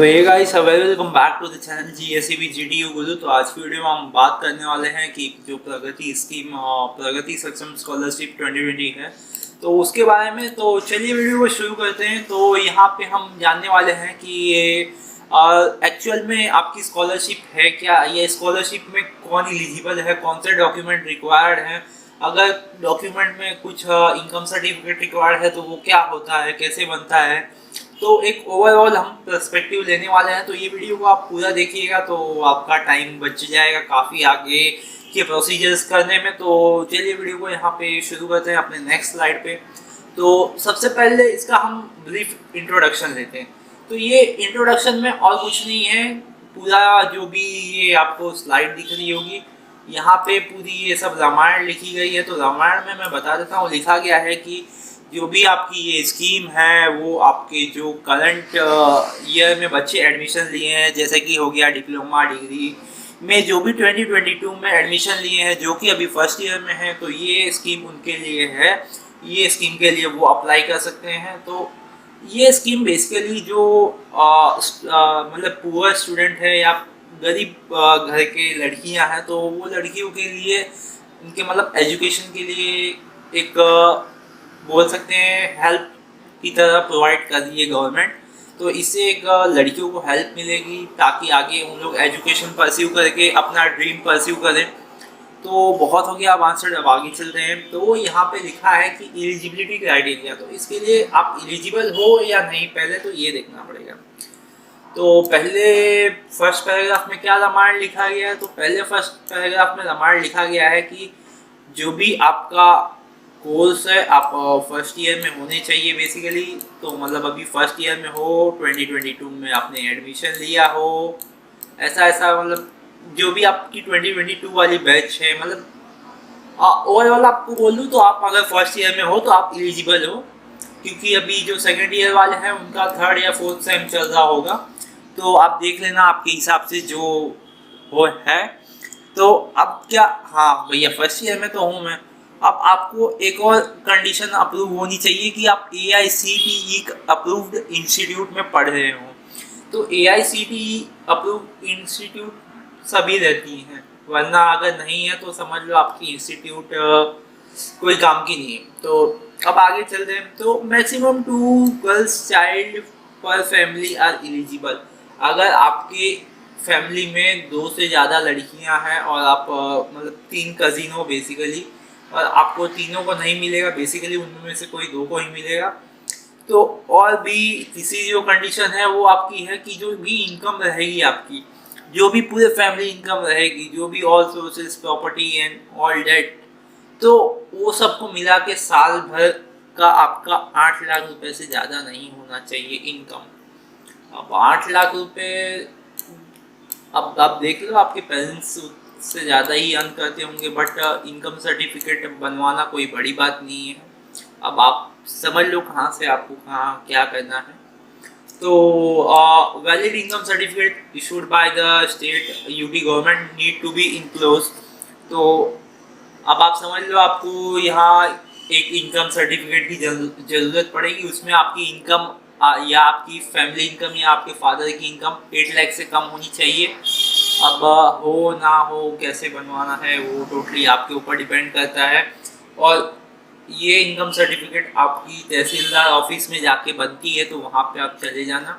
तो ये guys welcome back to the channel GSEB GTU गुरु। तो आज की वीडियो में हम बात करने वाले हैं कि जो प्रगति स्कीम प्रगति सक्षम स्कॉलरशिप 2020 है तो उसके बारे में। तो चलिए वीडियो को शुरू करते हैं। तो यहाँ पे हम जानने वाले हैं कि ये एक्चुअल में आपकी स्कॉलरशिप है क्या, ये स्कॉलरशिप में कौन एलिजिबल है, कौन से डॉक्यूमेंट रिक्वायर्ड हैं, अगर डॉक्यूमेंट में कुछ इनकम सर्टिफिकेट रिक्वायर्ड है तो वो क्या होता है, कैसे बनता है। तो एक ओवरऑल हम पर्सपेक्टिव लेने वाले हैं। तो ये वीडियो को आप पूरा देखिएगा तो आपका टाइम बच जाएगा काफ़ी आगे के प्रोसीजर्स करने में। तो चलिए वीडियो को यहाँ पे शुरू करते हैं अपने नेक्स्ट स्लाइड पे। तो सबसे पहले इसका हम ब्रीफ इंट्रोडक्शन लेते हैं। तो ये इंट्रोडक्शन में और कुछ नहीं है, पूरा जो भी ये आपको स्लाइड दिख रही होगी यहाँ पे पूरी ये सब रामायण लिखी गई है। तो रामायण में मैं बता देता हूँ, लिखा गया है कि जो भी आपकी ये स्कीम है वो आपके जो करंट ईयर में बच्चे एडमिशन लिए हैं, जैसे कि हो गया डिप्लोमा डिग्री में जो भी 2022 में एडमिशन लिए हैं जो कि अभी फर्स्ट ईयर में है, तो ये स्कीम उनके लिए है। ये स्कीम के लिए वो अप्लाई कर सकते हैं। तो ये स्कीम बेसिकली जो मतलब पुअर स्टूडेंट है या गरीब घर के लड़कियां हैं तो वो लड़कियों के लिए उनके मतलब एजुकेशन के लिए एक बोल सकते हैं हेल्प की तरह प्रोवाइड कर रही है गवर्नमेंट। तो इससे एक लड़कियों को हेल्प मिलेगी ताकि आगे उन लोग एजुकेशन परस्यू करके अपना ड्रीम परस्यू करें। तो बहुत हो गया, अब आंसर अब आगे चलते हैं। तो यहाँ पे लिखा है कि एलिजिबिलिटी क्राइटेरिया, तो इसके लिए आप एलिजिबल हो या नहीं पहले तो ये देखना पड़ेगा। तो पहले फर्स्ट पैराग्राफ में क्या रामायण लिखा गया है, तो पहले फर्स्ट पैराग्राफ में रामायण लिखा गया है कि जो भी आपका कोर्स है आप फर्स्ट ईयर में होने चाहिए बेसिकली। तो मतलब अभी फर्स्ट ईयर में हो, 2022 में आपने एडमिशन लिया हो, ऐसा ऐसा मतलब जो भी आपकी 2022 वाली बैच है, मतलब ओवरऑल आपको बोल दूँ तो आप अगर फर्स्ट ईयर में हो तो आप एलिजिबल हो, क्योंकि अभी जो सेकेंड ईयर वाले हैं उनका थर्ड या फोर्थ सेम चल रहा होगा। तो आप देख लेना आपके हिसाब से जो वो है। तो अब क्या, हाँ भैया फर्स्ट ईयर में तो हूँ मैं। अब आपको एक और कंडीशन अप्रूव होनी चाहिए कि आप AICTE अप्रूव्ड इंस्टीट्यूट में पढ़ रहे हो। तो AICTE अप्रूव्ड इंस्टीट्यूट सभी रहती हैं, वरना अगर नहीं है तो समझ लो आपकी इंस्टीट्यूट कोई काम की नहीं है। तो अब आगे चलते हैं। तो मैक्सिमम 2 गर्ल्स चाइल्ड पर फैमिली आर एलिजिबल। अगर आपके फैमिली में 2 से ज़्यादा लड़कियां हैं और आप मतलब 3 कजिन हो बेसिकली, और आपको तीनों को नहीं मिलेगा, बेसिकली उनमें से कोई 2 को ही मिलेगा। तो और भी तीसरी जो कंडीशन है वो आपकी है कि जो भी इनकम रहेगी आपकी, जो भी पूरे फैमिली इनकम रहेगी, जो भी all sources property and all debt, तो वो सबको मिला के साल भर का आपका 8 लाख रुपए से ज़्यादा नहीं होना चाहिए इनकम। अब 8 लाख रुपए, अब आप देख लो आपके पेरेंट्स से ज़्यादा ही अर्न करते होंगे, बट इनकम सर्टिफिकेट बनवाना कोई बड़ी बात नहीं है। अब आप समझ लो कहाँ से आपको कहाँ क्या करना है। तो valid income certificate issued by the state UP government need to be enclose. तो अब आप समझ लो आपको यहाँ एक इनकम सर्टिफिकेट की ज़रूरत पड़ेगी। उसमें आपकी इनकम या आपकी फैमिली इनकम या आपके फादर की इनकम 8 लाख से कम होनी चाहिए। अब हो ना हो कैसे बनवाना है वो टोटली आपके ऊपर डिपेंड करता है। और ये इनकम सर्टिफिकेट आपकी तहसीलदार ऑफिस में जाके बनती है, तो वहाँ पे आप चले जाना।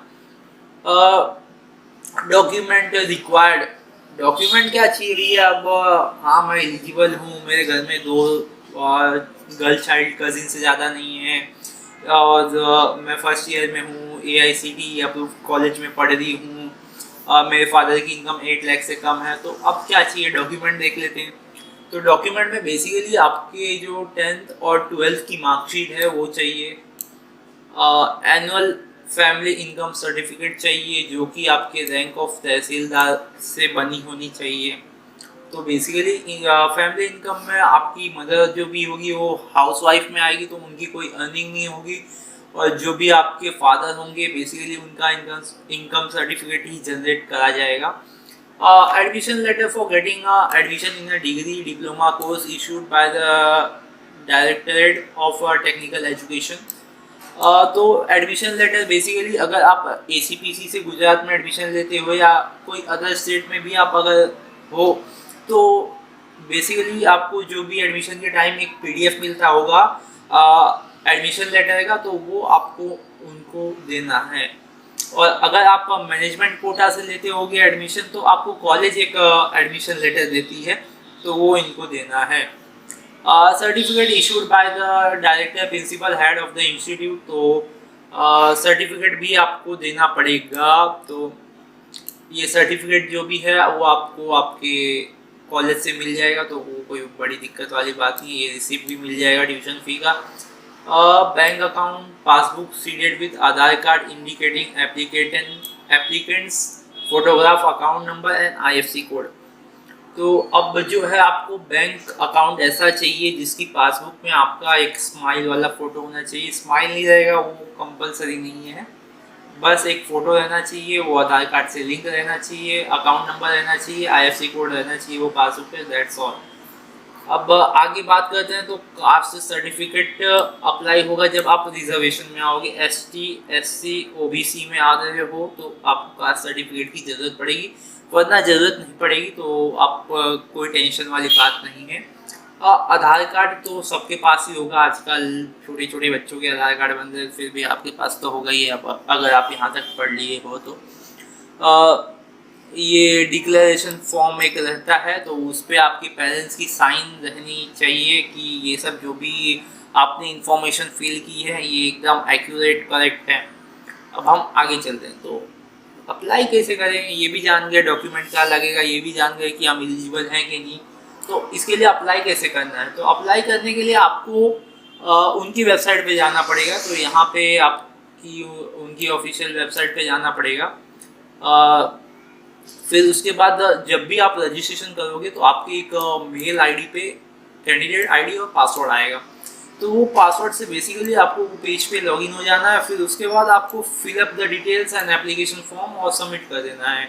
डॉक्यूमेंट रिक्वायर्ड, डॉक्यूमेंट क्या चाहिए। अब हाँ मैं एलिजिबल हूँ, मेरे घर में 2 गर्ल चाइल्ड कजिन से ज़्यादा नहीं है, और मैं फर्स्ट ईयर में हूँ, AICTE अप्रूव कॉलेज में पढ़ रही हूँ, मेरे फादर की इनकम 8 लाख से कम है। तो अब क्या चाहिए, डॉक्यूमेंट देख लेते हैं। तो डॉक्यूमेंट में बेसिकली आपके जो 10th और 12th की मार्कशीट है वो चाहिए, एनुअल फैमिली इनकम सर्टिफिकेट चाहिए जो कि आपके रैंक ऑफ तहसीलदार से बनी होनी चाहिए। तो बेसिकली फैमिली इनकम में आपकी मदर जो भी होगी वो हाउसवाइफ में आएगी, तो उनकी कोई अर्निंग नहीं होगी, और जो भी आपके फादर होंगे बेसिकली उनका इनकम सर्टिफिकेट ही जनरेट करा जाएगा। Admission letter for getting admission in a degree diploma course issued by the directorate of technical education. तो एडमिशन लेटर बेसिकली अगर आप ACPC से गुजरात में एडमिशन लेते हो या कोई अदर स्टेट में भी आप अगर हो, तो बेसिकली आपको जो भी एडमिशन के टाइम एक PDF मिलता होगा एडमिशन लेटर का, तो वो आपको उनको देना है। और अगर आप मैनेजमेंट कोटा से लेते होगे एडमिशन, तो आपको कॉलेज एक एडमिशन लेटर देती है, तो वो इनको देना है। Certificate issued by the director principal head of the institute, तो सर्टिफिकेट भी आपको देना पड़ेगा। तो ये सर्टिफिकेट जो भी है वो आपको आपके कॉलेज से मिल जाएगा, तो वो कोई बड़ी दिक्कत वाली बात नहीं है। ये रिसिप्ट भी मिल जाएगा ट्यूशन फी का। Bank account passbook seeded with Aadhaar card indicating applicants photograph account number and IFSC code. तो अब जो है आपको बैंक अकाउंट ऐसा चाहिए जिसकी पासबुक में आपका एक स्माइल वाला फ़ोटो होना चाहिए। स्माइल नहीं रहेगा वो कंपलसरी नहीं है, बस एक फ़ोटो रहना चाहिए, वो आधार कार्ड से लिंक रहना चाहिए, अकाउंट नंबर रहना चाहिए, IFSC कोड रहना चाहिए वो पासबुक पे, दैट्स ऑल। अब आगे बात करते हैं। तो कास्ट सर्टिफिकेट अप्लाई होगा जब आप रिजर्वेशन में आओगे। ST SC OBC में आ रहे हो तो आपको कास्ट सर्टिफिकेट की ज़रूरत पड़ेगी, वरना ज़रूरत नहीं पड़ेगी, तो आप कोई टेंशन वाली बात नहीं है। आधार कार्ड तो सबके पास ही होगा, आजकल छोटे छोटे बच्चों के आधार कार्ड बन रहे, फिर भी आपके पास तो होगा ही। अब अगर आप यहाँ तक पढ़ लिए हो तो ये डिक्लेरेशन फॉर्म एक रहता है, तो उस पर आपके पेरेंट्स की साइन रहनी चाहिए कि ये सब जो भी आपने इंफॉर्मेशन फिल की है ये एकदम एक्यूरेट करेक्ट है। अब हम आगे चलते हैं। तो अप्लाई कैसे करेंगे ये भी जान गए, डॉक्यूमेंट क्या लगेगा ये भी जान गए कि हम एलिजिबल हैं कि नहीं। तो इसके लिए अप्लाई कैसे करना है, तो अप्लाई करने के लिए आपको उनकी वेबसाइट पे जाना पड़ेगा। तो यहाँ पे आपकी उनकी ऑफिशियल वेबसाइट पे जाना पड़ेगा। फिर उसके बाद जब भी आप रजिस्ट्रेशन करोगे तो आपकी एक मेल ID पे कैंडिडेट ID और पासवर्ड आएगा। तो वो पासवर्ड से बेसिकली आपको पेज पे लॉगिन हो जाना है। फिर उसके बाद आपको fill up the details and application form और सबमिट कर देना है।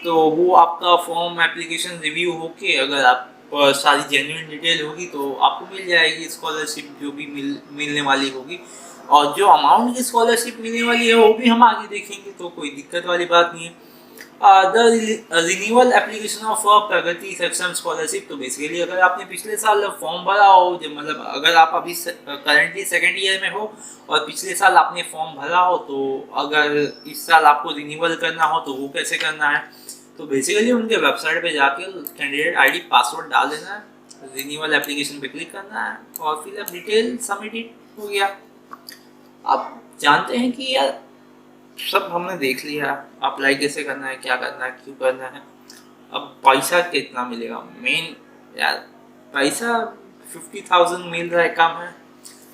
तो वो आपका फॉर्म एप्लीकेशन रिव्यू होके अगर आप सारी जेन्युइन डिटेल होगी तो आपको मिल जाएगी स्कॉलरशिप जो भी मिलने वाली होगी। और जो अमाउंट की स्कॉलरशिप मिलने वाली है वो भी हम आगे देखेंगे, तो कोई दिक्कत वाली बात नहीं है। द रिन्यूअल एप्लीकेशन ऑफ प्रगति सक्षम स्कॉलरशिप, तो बेसिकली अगर आपने पिछले साल फॉर्म भरा हो, मतलब अगर आप अभी करंटली 2nd ईयर में हो और पिछले साल आपने फॉर्म भरा हो, तो अगर इस साल आपको रिन्यूअल करना हो तो वो कैसे करना है, तो बेसिकली उनके वेबसाइट पे जाके कैंडिडेट ID पासवर्ड डाल देना है, रिन्यूअल एप्लीकेशन पे क्लिक करना है और फिर अब डिटेल सबमिट हो गया। आप जानते हैं कि यार सब हमने देख लिया, अप्लाई कैसे करना है, क्या करना है, क्यों करना है। अब पैसा कितना मिलेगा, मेन यार पैसा 50,000 मिल रहा है, कम है।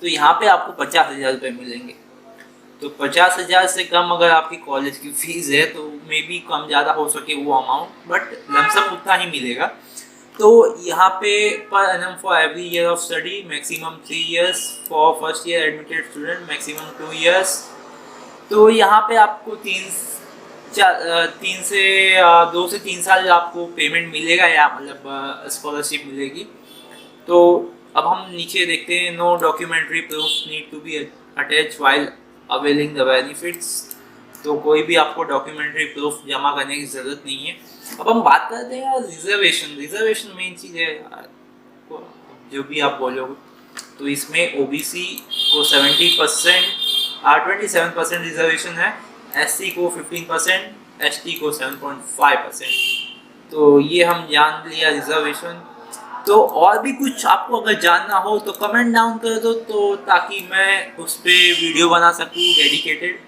तो यहाँ पे आपको 50,000 रुपये मिलेंगे। तो 50,000 से कम अगर आपकी कॉलेज की फीस है तो मे बी कम ज़्यादा हो सके वो अमाउंट, बट लमसम उतना ही मिलेगा। तो यहाँ पे per annum for every year of study maximum 3 years for first year admitted student, maximum 2 years। तो यहाँ पे आपको 2 से 3 साल आपको पेमेंट मिलेगा या मतलब स्कॉलरशिप मिलेगी। तो अब हम नीचे देखते हैं, no documentary proof need to be attach while availing the benefits. तो कोई भी आपको डॉक्यूमेंट्री प्रूफ जमा करने की ज़रूरत नहीं है। अब हम बात करते हैं यार रिजर्वेशन मेन चीज़ है जो भी आप बोलोगे। तो इसमें OBC को 27% रिजर्वेशन है, SC को 15%, ST को 7.5%। तो ये हम जान लिया रिजर्वेशन। तो और भी कुछ आपको अगर जानना हो तो कमेंट डाउन कर दो, तो ताकि मैं उस पर वीडियो बना सकूँ डेडिकेटेड,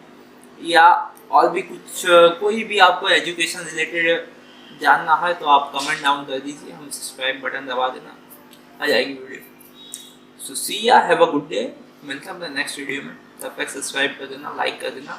या और भी कुछ कोई भी आपको एजुकेशन रिलेटेड जानना है तो आप कमेंट डाउन कर दीजिए, हम सब्सक्राइब बटन दबा देना, आ जाएगी वीडियो। सो सी या हैव अ गुड डे, मिलते हैं अपने नेक्स्ट वीडियो में, तब तक सब्सक्राइब कर देना, लाइक कर देना।